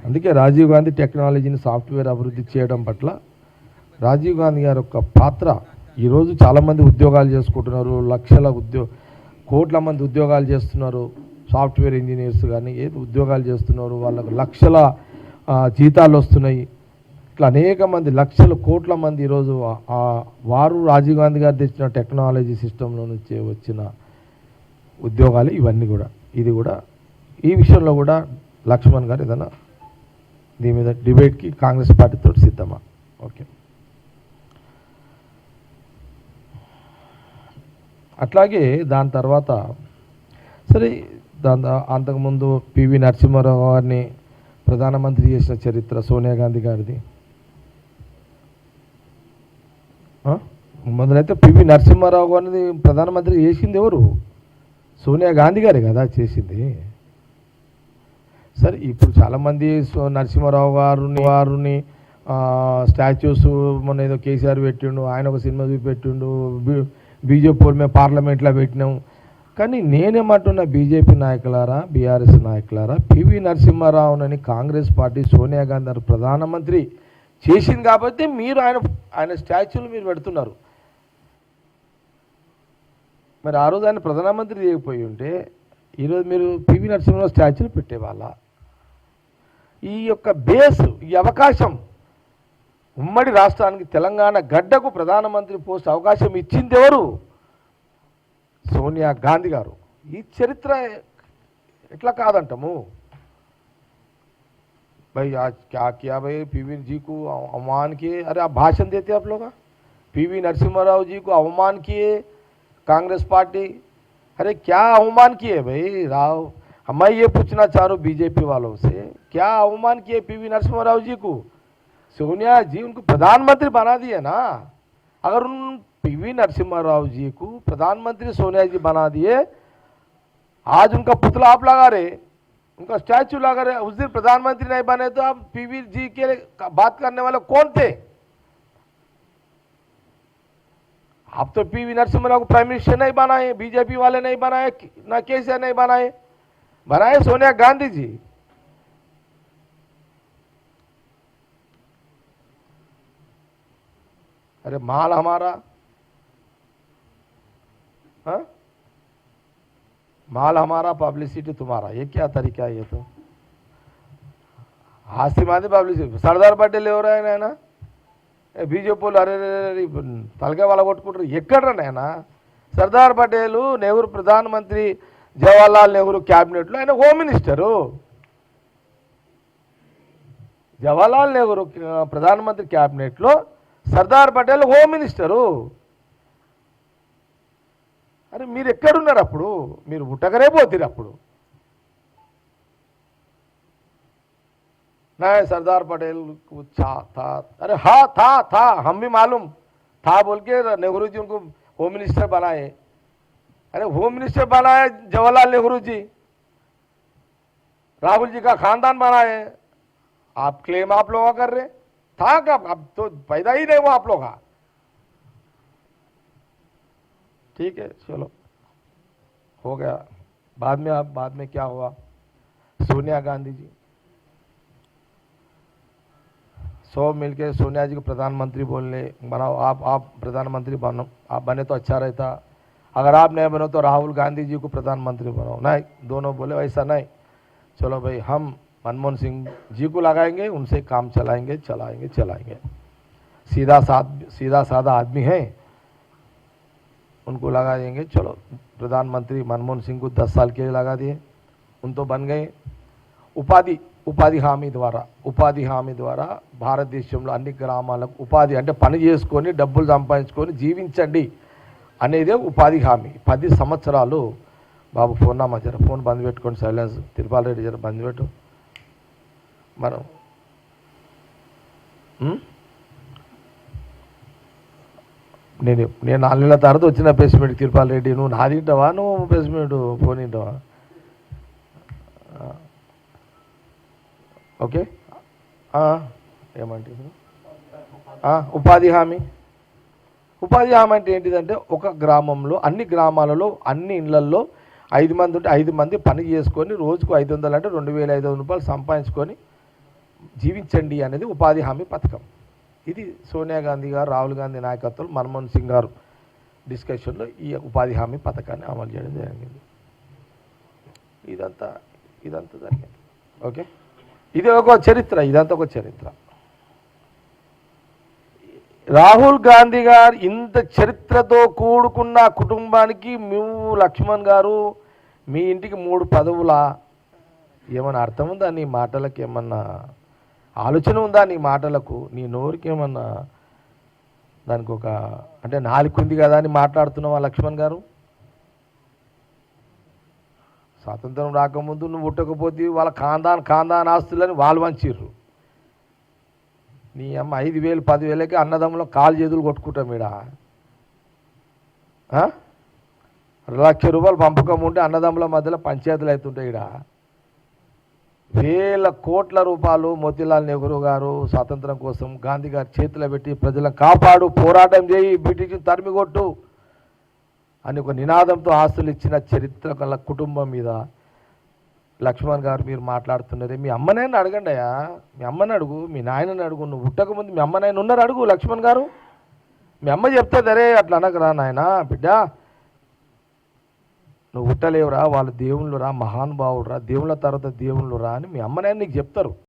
అందుకే రాజీవ్ గాంధీ టెక్నాలజీని సాఫ్ట్వేర్ అభివృద్ధి చేయడం పట్ల రాజీవ్ గాంధీ గారి యొక్క పాత్ర ఈరోజు చాలామంది ఉద్యోగాలు చేసుకుంటున్నారు, కోట్ల మంది ఉద్యోగాలు చేస్తున్నారు. సాఫ్ట్వేర్ ఇంజనీర్స్ కానీ ఏది ఉద్యోగాలు చేస్తున్నారు, వాళ్ళకు లక్షల జీతాలు వస్తున్నాయి. ఇట్లా అనేక మంది లక్షల కోట్ల మంది ఈరోజు వారు రాజీవ్ గాంధీ గారు తెచ్చిన టెక్నాలజీ సిస్టంలో నుంచి వచ్చిన ఉద్యోగాలు ఇవన్నీ కూడా. ఇది కూడా ఈ విషయంలో కూడా లక్ష్మణ్ గారు ఏదైనా దీని మీద డిబేట్కి కాంగ్రెస్ పార్టీతో సిద్ధమా? ఓకే. అట్లాగే దాని తర్వాత సరే అంతకుముందు పివి నరసింహారావు గారిని ప్రధానమంత్రి చేసిన చరిత్ర సోనియా గాంధీ గారిది. మొదలైతే పివి నరసింహారావు గారిని ప్రధానమంత్రి చేసింది ఎవరు? సోనియా గాంధీ గారే కదా చేసింది. సరే ఇప్పుడు చాలామంది నరసింహారావు గారిని స్టాచ్యూస్ మొన్న ఏదో కేసీఆర్ పెట్టిండు, ఆయన ఒక సినిమా చూపెట్టిండు, బీజేపీ మేము పార్లమెంట్లో పెట్టినాం. కానీ నేనేమంటున్నా బీజేపీ నాయకులారా, బీఆర్ఎస్ నాయకులారా, పివి నరసింహారావునని కాంగ్రెస్ పార్టీ సోనియా గాంధీ గారు ప్రధానమంత్రి చేసింది కాబట్టి మీరు ఆయన స్టాచ్యూలు మీరు పెడుతున్నారు. మరి ఆ రోజు ఆయన ప్రధానమంత్రి చేయకపోయి ఉంటే ఈరోజు మీరు పివి నరసింహారావు స్టాచ్యూలు పెట్టేవాళ్ళ? ఈ యొక్క బేస్, ఈ అవకాశం ఉమ్మడి రాష్ట్రానికి తెలంగాణ గడ్డకు ప్రధానమంత్రి పోస్ట్ అవకాశం ఇచ్చింది ఎవరు? సోనియా గాంధీ గారు. ఈ చరిత్ర ఎట్లా కాదంటాము? भाई आज क्या किया भाई पीवी जी को अवमान किए। अरे आप भाषण देते आप लोग, पीवी नरसिम्हा जी को अवमान किए कांग्रेस पार्टी। अरे क्या अवमान किए भाई राव? मैं ये पूछना चाह रहा हूँ बीजेपी वालों से, क्या अवमान किए पीवी नरसिम्हा जी को? सोनिया जी उनको प्रधानमंत्री बना दिए ना। अगर उन पीवी नरसिम्हा जी को प्रधानमंत्री सोनिया जी बना दिए, आज उनका पुतला आप लगा रहे, उनका स्टैचू लगा रहे। उस दिन प्रधानमंत्री नहीं बने तो आप पीवी जी के बात करने वाले कौन थे? आप तो पीवी नरसिम्हा को प्राइम मिनिस्टर नहीं बनाए, बीजेपी वाले नहीं बनाए, ना केसीआर नहीं बनाए, बनाए सोनिया गांधी जी। अरे माल हमारा, हाँ, माल हमारा पब्लिसिटी तुम्हारा, ये क्या तरीका है? ये तो हास्यमादी पब्लिसिटी। सरदार पटेल हो रहे हैं ना, बीजेपी अरे तलके वाला కొట్టుకుంటారు. ఎక్కడ నైనా సర్దార్ పటేల్ నెహ్రూ ప్రధానమంత్రి, జవహర్లాల్ నెహ్రూ క్యాబినెట్లో ఆయన హోమ్ మినిస్టరు. జవహర్లాల్ నెహ్రూ ప్రధానమంత్రి క్యాబినెట్లో సర్దార్ పటేల్ హోమ్ మినిస్టరు. अरे మీరు ఎక్కడున్నారు అప్పుడు? మీరు ఉట్టకరే పోతారు అప్పుడు. नहीं सरदार पटेल को था, अरे हाँ था, हम भी मालूम था बोल के नेहरू जी उनको होम मिनिस्टर बनाए। अरे होम मिनिस्टर बनाए जवाहरलाल नेहरू जी, राहुल जी का खानदान बनाए। आप क्लेम आप लोग कर रहे था कब? अब तो पैदा ही नहीं हुआ आप लोग का। ठीक है चलो हो गया। बाद में क्या हुआ? सोनिया गांधी जी सब मिलके सोनिया जी को प्रधानमंत्री बोलने बनाओ, आप प्रधानमंत्री बनो, आप बने तो अच्छा रहता। अगर आप नहीं बनो तो राहुल गांधी जी को प्रधानमंत्री बनाओ। नहीं, दोनों बोले वैसा नहीं, चलो भाई हम मनमोहन सिंह जी को लगाएंगे, उनसे काम चलाएंगे। सीधा साधा आदमी है, उनको लगा देंगे। चलो प्रधानमंत्री मनमोहन सिंह को 10 साल के लिए लगा दिए, उन तो बन गए। ఉపాధి హామీ ద్వారా భారతదేశంలో అన్ని గ్రామాలకు ఉపాధి అంటే పని చేసుకొని డబ్బులు సంపాదించుకొని జీవించండి అనేదే ఉపాధి హామీ. 10 సంవత్సరాలు. బాబు ఫోన్ నామా జర ఫోన్ బంద్ పెట్టుకోండి, సైలెన్స్. తిరుపాల్ రెడ్డి జర బంద్ పెట్టు. మనం నేను 4 నెలల తర్వాత వచ్చిన ప్రెస్మెంట్ తిరుపాల్ రెడ్డి, నువ్వు నాది వింటావా? నువ్వు ప్రెస్మెంట్ ఫోన్ వింటావా? ఓకే ఏమంటే ఉపాధి హామీ అంటే ఏంటిదంటే ఒక గ్రామంలో అన్ని గ్రామాలలో అన్ని ఇళ్లల్లో 5 మంది ఉంటే 5 మంది పని చేసుకొని రోజుకు 500 అంటే 2500 రూపాయలు సంపాదించుకొని జీవించండి అనేది ఉపాధి హామీ పథకం. ఇది సోనియా గాంధీ గారు, రాహుల్ గాంధీ నాయకత్వంలో మన్మోహన్ సింగ్ గారు డిస్కషన్లో ఈ ఉపాధి హామీ పథకాన్ని అమలు చేయడం జరిగింది. ఇదంతా జరిగింది. ఓకే, ఇది ఒక చరిత్ర, ఇదంతా ఒక చరిత్ర. రాహుల్ గాంధీ గారు ఇంత చరిత్రతో కూడుకున్న కుటుంబానికి నువ్వు లక్ష్మణ్ గారు మీ ఇంటికి 3 పదవులా? ఏమన్నా అర్థం ఉందా నీ మాటలకు? ఏమన్నా ఆలోచన ఉందా నీ మాటలకు? నీ నోరుకి ఏమన్నా దానికి ఒక అంటే నాలుగు ఉంది కదా అని మాట్లాడుతున్నావా లక్ష్మణ్ గారు? స్వాతంత్రం రాకముందు నువ్వు పుట్టకపోతే వాళ్ళ ఖాందాన్ ఆస్తులని వాళ్ళు వంచిర్రు. నీ అమ్మ 5,000 10,000కి అన్నదమ్ములో కాలు చేతులు కొట్టుకుంటాం ఈడ. 1,00,000 రూపాయలు పంపకం ఉంటే అన్నదమ్ముల మధ్యలో పంచాయతీలు అవుతుంటాయి. ఈడ వేల కోట్ల రూపాయలు మోతీలాల్ నెహ్రూ గారు స్వాతంత్రం కోసం గాంధీ గారి చేతిలో పెట్టి ప్రజలను కాపాడు, పోరాటం చేయి, బ్రిటిష్ని తరిమికొట్టు అని ఒక నినాదంతో ఆస్తులు ఇచ్చిన చరిత్ర గల కుటుంబం మీద లక్ష్మణ్ గారు మీరు మాట్లాడుతున్నారే. మీ అమ్మనైనా అడగండి అయ్యా, మీ అమ్మని అడుగు, మీ నాయనని అడుగు. నువ్వు పుట్టకముందు మీ అమ్మనైనా ఉన్నారు, అడుగు లక్ష్మణ్ గారు. మీ అమ్మ చెప్తుంది, అరే అట్లా అనకరా నాయన బిడ్డ, నువ్వు పుట్టలేవురా, వాళ్ళు దేవుళ్ళు రా, మహానుభావుడు రా, దేవుళ్ళ తర్వాత దేవుళ్ళు రా అని మీ అమ్మనైనా నీకు చెప్తారు.